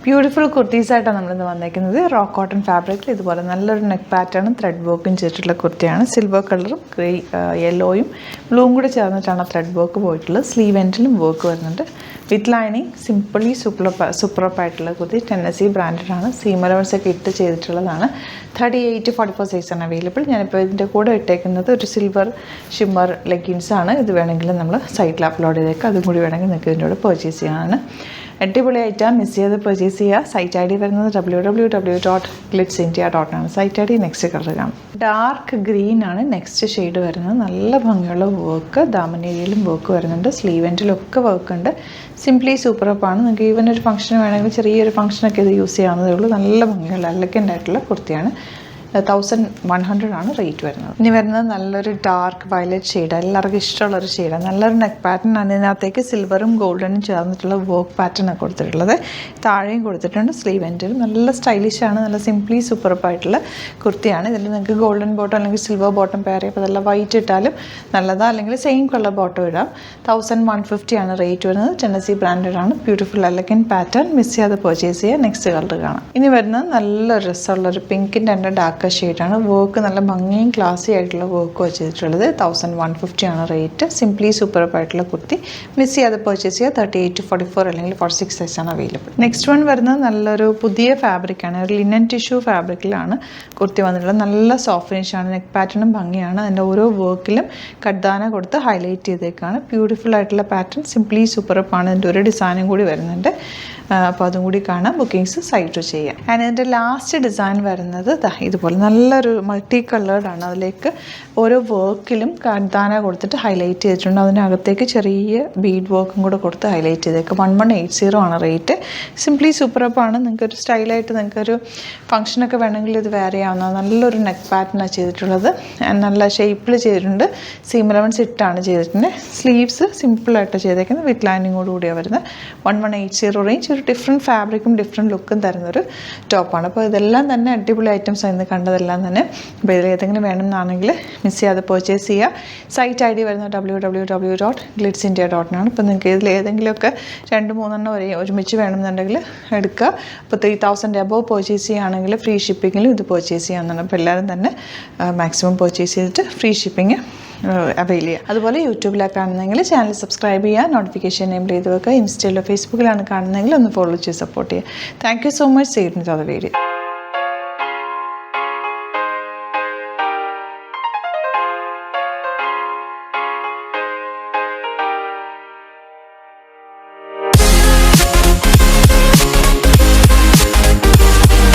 Beautiful കുർത്തീസായിട്ടാണ് നമ്മളിന്ന് വന്നേക്കുന്നത്. Raw cotton ഫാബ്രിക്കിൽ ഇതുപോലെ നല്ലൊരു നെക്ക് പാറ്റേണും ത്രെഡ് വർക്കും ചെയ്തിട്ടുള്ള കുർത്തിയാണ്. സിൽവർ കളറും ഗ്രേ യെല്ലോയും ബ്ലൂവും കൂടെ ചേർന്നിട്ടാണ് ത്രെഡ് വർക്ക് പോയിട്ടുള്ളത്. സ്ലീവ് എൻഡിലും വർക്ക് വരുന്നുണ്ട്. വിത്ത് ലൈനിങ് സിമ്പിളി സൂപ്പറായിട്ടുള്ള കുർത്തി. ടെന്നസി ബ്രാൻഡഡാണ്. സീം അലവൻസ് ഒക്കെ ഇട്ട് ചെയ്തിട്ടുള്ളതാണ്. 38-44 സൈസാണ് അവൈലബിൾ. ഞാനിപ്പോൾ ഇതിൻ്റെ കൂടെ ഇട്ടേക്കുന്നത് ഒരു സിൽവർ ഷിമ്മർ ലെഗിൻസാണ്. ഇത് വേണമെങ്കിൽ നമ്മൾ സൈറ്റിൽ അപ്ലോഡ് ചെയ്തേക്കാം. അതും കൂടി വേണമെങ്കിൽ നിങ്ങൾക്ക് ഇതിൻ്റെ കൂടെ പർച്ചേസ് ചെയ്യാനാണ്. അടിപൊളിയായിട്ട് മിസ് ചെയ്ത് പർച്ചേസ് ചെയ്യുക. സൈറ്റ് ഐ ഡി വരുന്നത് www.glitzindia.com ആണ്. Site I D next colour കാണാം. ഡാർക്ക് ഗ്രീൻ ആണ് നെക്സ്റ്റ് ഷെയ്ഡ് വരുന്നത്. നല്ല ഭംഗിയുള്ള വർക്ക്. ദാമനേരിയയിലും വർക്ക് വരുന്നുണ്ട്. സ്ലീവ് എൻഡിലൊക്കെ വർക്ക് ഉണ്ട്. സിംപ്ലി സൂപ്പറപ്പാണ്. നിങ്ങൾക്ക് ഈവൻ ഒരു ഫംഗ്ഷന് വേണമെങ്കിൽ ചെറിയൊരു ഫംഗ്ഷനൊക്കെ ഇത് യൂസ് ചെയ്യാവുന്നതേ ഉള്ളൂ. നല്ല ഭംഗിയുള്ള എലഗൻ്റ് ആയിട്ടുള്ള കുർത്തിയാണ്. 1100 ആണ് റേറ്റ് വരുന്നത്. ഇനി വരുന്നത് നല്ലൊരു ഡാർക്ക് വയലറ്റ് ഷെയ്ഡ്. എല്ലാവർക്കും ഇഷ്ടമുള്ളൊരു ഷെയ്ഡാണ്. നല്ലൊരു നെക്ക് പാറ്റേൺ ആണ്. ഇതിനകത്തേക്ക് സിൽവറും ഗോൾഡനും ചേർന്നിട്ടുള്ള വർക്ക് പാറ്റേൺ ആണ് കൊടുത്തിട്ടുള്ളത്. താഴെയും കൊടുത്തിട്ടുണ്ട്. സ്ലീവ് എൻഡിലും നല്ല സ്റ്റൈലിഷാണ്. നല്ല സിംപ്ലി സൂപ്പറപ്പായിട്ടുള്ള കുർത്തിയാണ്. ഇതിൽ നിങ്ങൾക്ക് ഗോൾഡൻ ബോട്ടം അല്ലെങ്കിൽ സിൽവർ ബോട്ടം പെയർ ചെയ്യുമ്പോൾ അതെല്ലാം വൈറ്റ് ഇട്ടാലും നല്ലതാണ്. അല്ലെങ്കിൽ സെയിം കളർ ബോട്ടം ഇടാം. 1150 ആണ് റേറ്റ് വരുന്നത്. ടെന്നസി ബ്രാൻഡഡാണ്. Beautiful elegant pattern. മിസ് ചെയ്യാതെ പർച്ചേസ് ചെയ്യുക. നെക്സ്റ്റ് കളർ കാണാം. ഇനി വരുന്നത് നല്ല രസമുള്ളൊരു പിങ്കിൻ്റെ തന്നെ ഡാർക്ക് ഷെയ്ഡാണ്. വർക്ക് നല്ല ഭംഗിയും ക്ലാസി ആയിട്ടുള്ള വർക്ക് വെച്ചിട്ടുള്ളത്. 1150 ആണ് റേറ്റ്. സിംപ്ലി സൂപ്പറായിട്ടുള്ള കുർത്തി. മിസ് ചെയ്യാതെ പർച്ചേസ് ചെയ്യുക. 38-44 അല്ലെങ്കിൽ 46 സൈസാണ് അവൈലബിൾ. നെക്സ്റ്റ് വൺ വരുന്നത് നല്ലൊരു പുതിയ ഫാബ്രിക്കാണ്. ഒരു ലിനൻ ടിഷ്യൂ ഫാബ്രിക്കിലാണ് കുർത്തി വന്നിട്ടുള്ളത്. നല്ല സോഫ്റ്റ് ഫിനിഷാണ്. നെക്ക് പാറ്റേണും ഭംഗിയാണ്. അതിൻ്റെ ഓരോ വർക്കിലും കട്ദാന കൊടുത്ത് ഹൈലൈറ്റ് ചെയ്തേക്കാണ്. ബ്യൂട്ടിഫുൾ ആയിട്ടുള്ള പാറ്റേൺ. സിംപ്ലി സൂപ്പറപ്പാണ്. ഇതിൻ്റെ ഒരു ഡിസൈനും കൂടി വരുന്നുണ്ട്. അപ്പോൾ അതും കൂടി കാണാം. ബുക്കിങ്സ് സൈറ്റ് ചെയ്യാം. ആൻഡ് ഇതിൻ്റെ ലാസ്റ്റ് ഡിസൈൻ വരുന്നത് ഇതുപോലെ നല്ലൊരു മൾട്ടി കളേർഡാണ്. അതിലേക്ക് ഓരോ വർക്കിലും കർദാന കൊടുത്തിട്ട് ഹൈലൈറ്റ് ചെയ്തിട്ടുണ്ട്. അതിനകത്തേക്ക് ചെറിയ ബീഡ് വർക്കും കൂടെ കൊടുത്ത് ഹൈലൈറ്റ് ചെയ്തേക്ക്. 1180 ആണ് റേറ്റ്. സിംപ്ലി സൂപ്പറപ്പാണ്. നിങ്ങൾക്കൊരു സ്റ്റൈലായിട്ട് നിങ്ങൾക്കൊരു ഫംഗ്ഷനൊക്കെ വേണമെങ്കിൽ ഇത് വെയർ ചെയ്യാവുന്ന നല്ലൊരു നെക്ക് പാറ്റേണാണ് ചെയ്തിട്ടുള്ളത്. നല്ല ഷേപ്പിൽ ചെയ്തിട്ടുണ്ട്. സീം അലവൻസ് ഇട്ടാണ് ചെയ്തിട്ടുണ്ട്. സ്ലീവ്സ് സിമ്പിളായിട്ട് ചെയ്തേക്കുന്നത്. വിത്ത് ലൈനിങ്ങോട് കൂടിയാണ് വരുന്നത്. 1180 റേഞ്ച്. ഒരു ഡിഫറെൻറ്റ് ഫാബ്രിക്കും ഡിഫറെൻറ്റ് ലുക്കും തരുന്നൊരു ടോപ്പാണ്. അപ്പോൾ ഇതെല്ലാം തന്നെ അടിപൊളി ഐറ്റംസ് ആയിരുന്നു കണ്ടതെല്ലാം തന്നെ. അപ്പോൾ ഇതിൽ ഏതെങ്കിലും വേണമെന്നാണെങ്കിൽ മിസ് ചെയ്യാതെ പർച്ചേസ് ചെയ്യുക. സൈറ്റ് ഐ ഡി വരുന്നത് www.glitzindia.com ആണ്. അപ്പോൾ നിങ്ങൾക്ക് ഇതിൽ ഏതെങ്കിലുമൊക്കെ 2-3 വരെ ഒരുമിച്ച് വേണമെന്നുണ്ടെങ്കിൽ എടുക്കുക. അപ്പോൾ 3000 above പർച്ചേസ് ചെയ്യുകയാണെങ്കിൽ ഫ്രീ ഷിപ്പിങ്ങിലും ഇത് പർച്ചേസ് ചെയ്യാവുന്നതാണ്. അപ്പോൾ എല്ലാവരും തന്നെ മാക്സിമം പർച്ചേസ് ചെയ്തിട്ട് ഫ്രീ ഷിപ്പിംഗ് അവൈൽ ചെയ്യുക. അതുപോലെ യൂട്യൂബിലാണ് കാണുന്നതെങ്കിൽ ചാനൽ സബ്സ്ക്രൈബ് ചെയ്യുക. നോട്ടിഫിക്കേഷൻ എനേബിൾ ചെയ്ത് വെക്കുക. ഇൻസ്റ്റയിലോ ഫേസ്ബുക്കിലാണ് കാണുന്നതെങ്കിൽ ഒന്ന് ഫോളോ ചെയ്ത് സപ്പോർട്ട് ചെയ്യുക. Thank you so much. See you in the video.